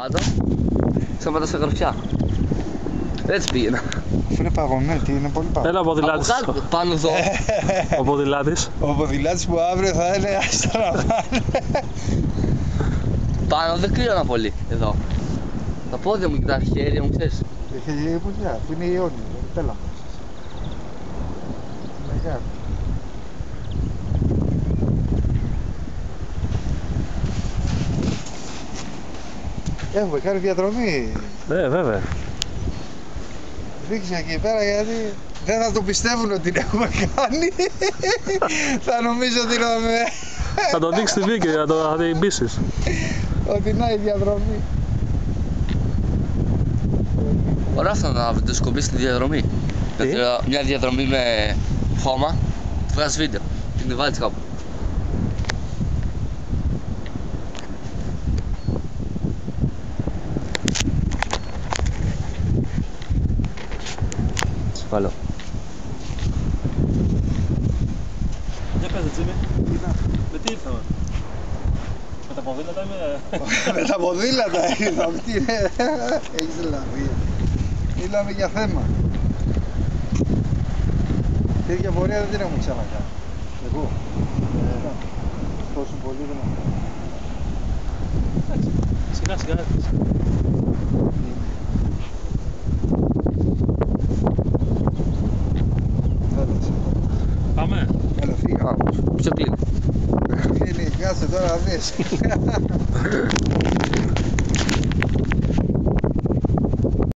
Κάτω, σταματά στα γραφιά. Έτσι πήγαινα. Αφού είναι παγωμένη, είναι πολύ παγωμένη. Έλα ο ποδηλάτης. Από κάτω, πάνω εδώ. Ο ποδηλάτης. Ο ποδηλάτης που αύριο θα είναι άστα να πάνε. Πάνω δεν κρύωνα πολύ εδώ. Τα πόδια μου και τα χέρια μου, ξέρεις. Έχει πουλιά, που είναι η Ιόνιο, τέλα. Μεγάλη. Έχουμε κάνει διαδρομή. Ναι, βέβαια. Ρίξε εκεί πέρα γιατί δεν θα το πιστεύουν ότι την έχουμε κάνει. Θα νομίζω ότι Θα τον δείξεις τη δίκη, θα την πείσεις. ότι να η διαδρομή. Ωραία αυτό να βιντεοσκοπείς τη διαδρομή. Τι? Μια διαδρομή με χώμα, τη βγάζεις βίντεο. Την βάλεις κάπου. Καλό. Για πες, Τζίμι. Με τι ήρθαμε. Με τα ποδήλατα ή με... Με τα ποδήλατα ήρθαμε. Τι είναι. Έχεις δηλαδή. Μιλάμε για θέμα. Τέτοια πορεία δεν την έχουμε ξανακάνει. Εγώ. Τόσο πολύ δεν έχω. Εντάξει, σιγά σιγά έρθεις. Πάμε. Έλα φύγα. Ποιο κλείνει. Είναι, κάτσε τώρα να δεις.